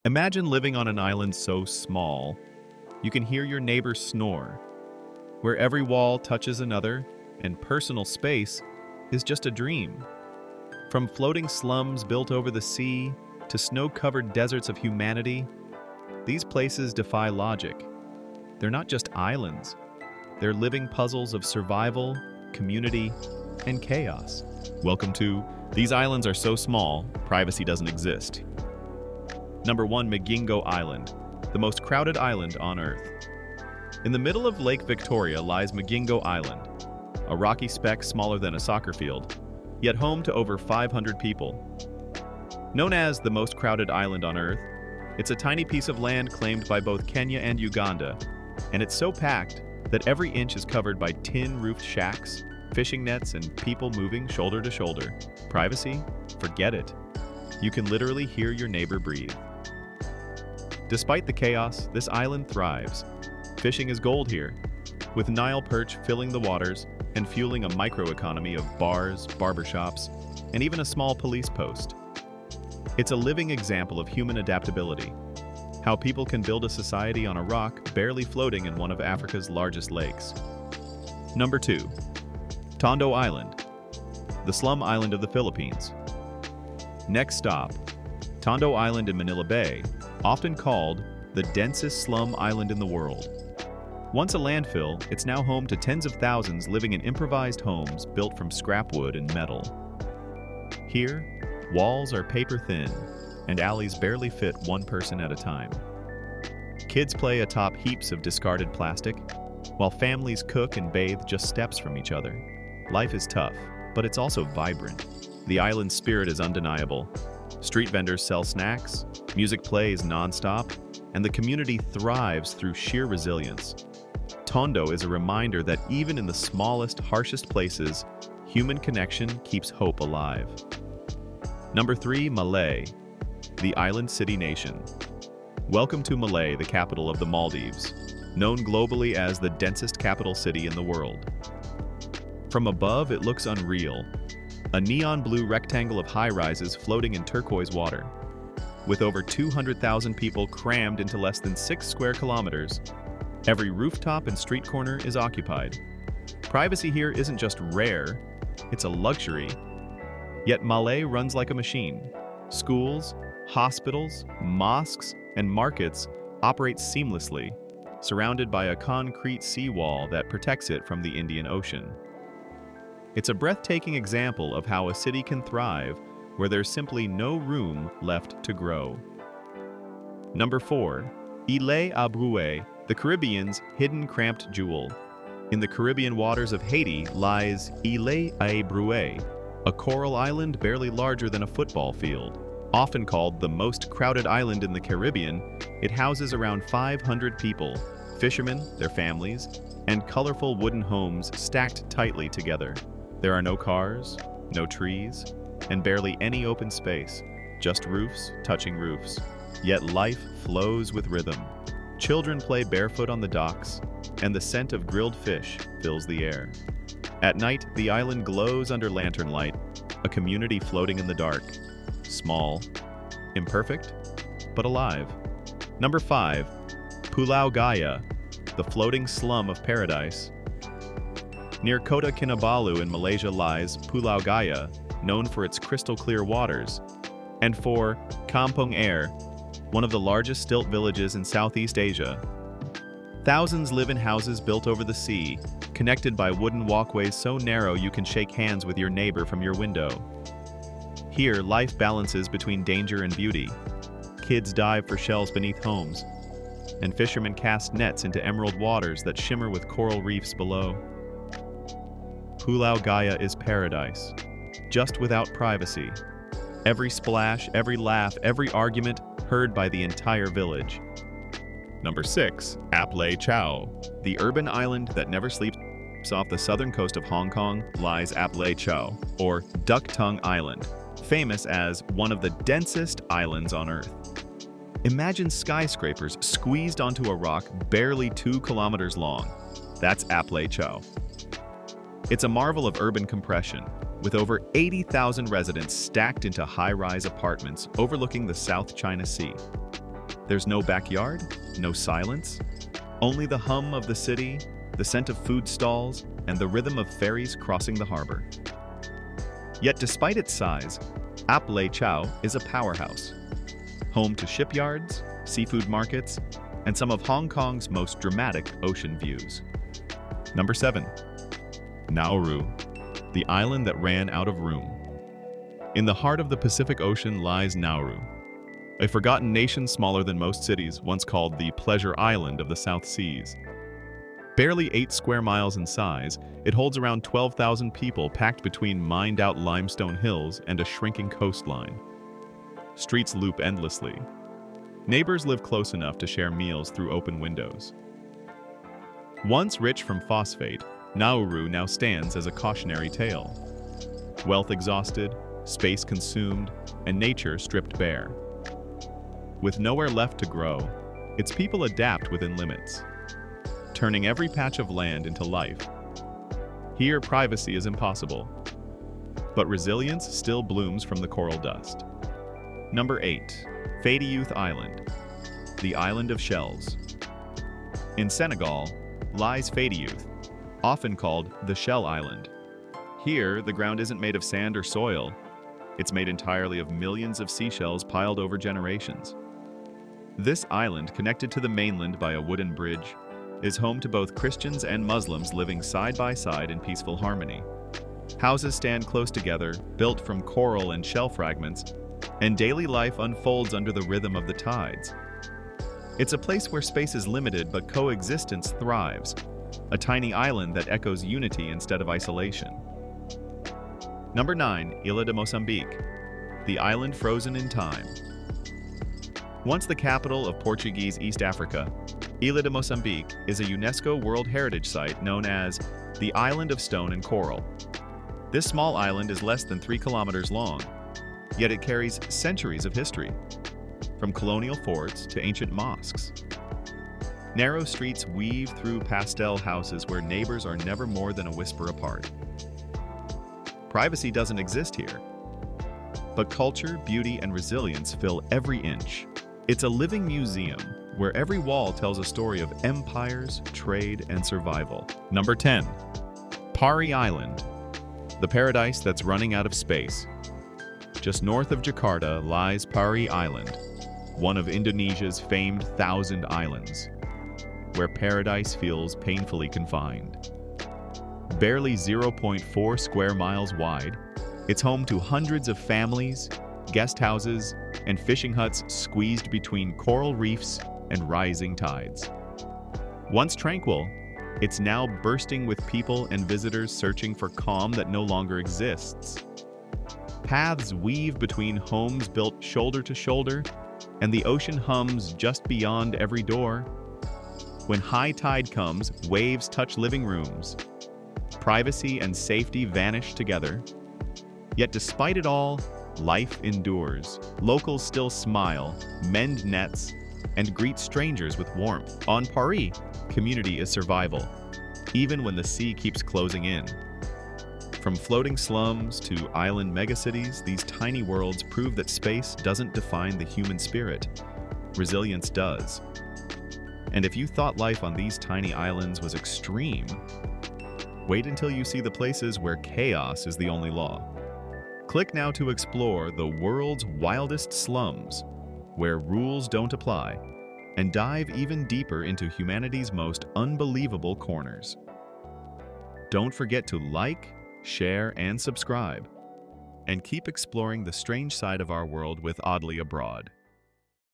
Imagine living on an island so small, you can hear your neighbor snore, where every wall touches another, and personal space is just a dream. From floating slums built over the sea to snow-covered deserts of humanity, these places defy logic. They're not just islands, they're living puzzles of survival, community, and chaos. Welcome to These Islands Are So Small, Privacy Doesn't Exist. Number 1. Migingo Island, the most crowded island on Earth. In the middle of Lake Victoria lies Migingo Island, a rocky speck smaller than a soccer field, yet home to over 500 people. Known as the most crowded island on Earth, it's a tiny piece of land claimed by both Kenya and Uganda, and it's so packed that every inch is covered by tin-roofed shacks, fishing nets, and people moving shoulder to shoulder. Privacy? Forget it. You can literally hear your neighbor breathe. Despite the chaos, this island thrives. Fishing is gold here, with Nile perch filling the waters and fueling a microeconomy of bars, barbershops, and even a small police post. It's a living example of human adaptability, how people can build a society on a rock barely floating in one of Africa's largest lakes. Number 2. Tondo Island, the slum island of the Philippines. Next stop, Tondo Island in Manila Bay, often called the densest slum island in the world. Once a landfill, it's now home to tens of thousands living in improvised homes built from scrap wood and metal. Here, walls are paper thin, and alleys barely fit one person at a time. Kids play atop heaps of discarded plastic, while families cook and bathe just steps from each other. Life is tough, but it's also vibrant. The island's spirit is undeniable. Street vendors sell snacks, music plays non-stop, and the community thrives through sheer resilience. Tondo is a reminder that even in the smallest, harshest places, human connection keeps hope alive. Number 3. Malé, the island city nation. Welcome to Malé, the capital of the Maldives, known globally as the densest capital city in the world. From above, it looks unreal. A neon blue rectangle of high-rises floating in turquoise water. With over 200,000 people crammed into less than 6 square kilometers, every rooftop and street corner is occupied. Privacy here isn't just rare, it's a luxury. Yet Malé runs like a machine. Schools, hospitals, mosques, and markets operate seamlessly, surrounded by a concrete seawall that protects it from the Indian Ocean. It's a breathtaking example of how a city can thrive where there's simply no room left to grow. Number 4. Île à Brouet, the Caribbean's hidden cramped jewel. In the Caribbean waters of Haiti lies Île à Brouet, a coral island barely larger than a football field. Often called the most crowded island in the Caribbean, it houses around 500 people, fishermen, their families, and colorful wooden homes stacked tightly together. There are no cars, no trees, and barely any open space, just roofs touching roofs. Yet life flows with rhythm. Children play barefoot on the docks, and the scent of grilled fish fills the air. At night, the island glows under lantern light, a community floating in the dark. Small, imperfect, but alive. Number 5. Pulau Gaya, the floating slum of paradise. Near Kota Kinabalu in Malaysia lies Pulau Gaya, known for its crystal-clear waters, and for Kampung Air, one of the largest stilt villages in Southeast Asia. Thousands live in houses built over the sea, connected by wooden walkways so narrow you can shake hands with your neighbor from your window. Here, life balances between danger and beauty. Kids dive for shells beneath homes, and fishermen cast nets into emerald waters that shimmer with coral reefs below. Pulau Gaya is paradise, just without privacy. Every splash, every laugh, every argument heard by the entire village. Number 6. Aplai Chau, the urban island that never sleeps. Off the southern coast of Hong Kong lies Aplai Chau, or Duck Tongue Island, famous as one of the densest islands on Earth. Imagine skyscrapers squeezed onto a rock barely 2 kilometers long. That's Aplai Chau. It's a marvel of urban compression, with over 80,000 residents stacked into high-rise apartments overlooking the South China Sea. There's no backyard, no silence, only the hum of the city, the scent of food stalls, and the rhythm of ferries crossing the harbor. Yet despite its size, Ap Lay Chau is a powerhouse, home to shipyards, seafood markets, and some of Hong Kong's most dramatic ocean views. Number 7. Nauru, the island that ran out of room. In the heart of the Pacific Ocean lies Nauru, a forgotten nation smaller than most cities, once called the Pleasure Island of the South Seas. Barely 8 square miles in size, it holds around 12,000 people packed between mined-out limestone hills and a shrinking coastline. Streets loop endlessly. Neighbors live close enough to share meals through open windows. Once rich from phosphate, Nauru now stands as a cautionary tale. Wealth exhausted, space consumed, and nature stripped bare. With nowhere left to grow, its people adapt within limits, turning every patch of land into life. Here, privacy is impossible, but resilience still blooms from the coral dust. Number 8. Youth Island, the island of shells. In Senegal lies Youth, often called the Shell Island. Here, the ground isn't made of sand or soil. It's made entirely of millions of seashells piled over generations. This island, connected to the mainland by a wooden bridge, is home to both Christians and Muslims living side by side in peaceful harmony. Houses stand close together, built from coral and shell fragments, and daily life unfolds under the rhythm of the tides. It's a place where space is limited but coexistence thrives, a tiny island that echoes unity instead of isolation. Number 9. Ilha de Mozambique, the island frozen in time. Once the capital of Portuguese East Africa, Ilha de Mozambique is a UNESCO World Heritage Site known as the Island of Stone and Coral. This small island is less than 3 kilometers long, yet it carries centuries of history, from colonial forts to ancient mosques. Narrow streets weave through pastel houses where neighbors are never more than a whisper apart. Privacy doesn't exist here, but culture, beauty, and resilience fill every inch. It's a living museum where every wall tells a story of empires, trade, and survival. Number 10. Pari Island, the paradise that's running out of space. Just north of Jakarta lies Pari Island, one of Indonesia's famed Thousand Islands, where paradise feels painfully confined. Barely 0.4 square miles wide, it's home to hundreds of families, guest houses, and fishing huts squeezed between coral reefs and rising tides. Once tranquil, it's now bursting with people and visitors searching for calm that no longer exists. Paths weave between homes built shoulder to shoulder, and the ocean hums just beyond every door. When high tide comes, waves touch living rooms. Privacy and safety vanish together. Yet despite it all, life endures. Locals still smile, mend nets, and greet strangers with warmth. On Pari, community is survival, even when the sea keeps closing in. From floating slums to island megacities, these tiny worlds prove that space doesn't define the human spirit. Resilience does. And if you thought life on these tiny islands was extreme, wait until you see the places where chaos is the only law. Click now to explore the world's wildest slums, where rules don't apply, and dive even deeper into humanity's most unbelievable corners. Don't forget to like, share, and subscribe, and keep exploring the strange side of our world with Oddly Abroad.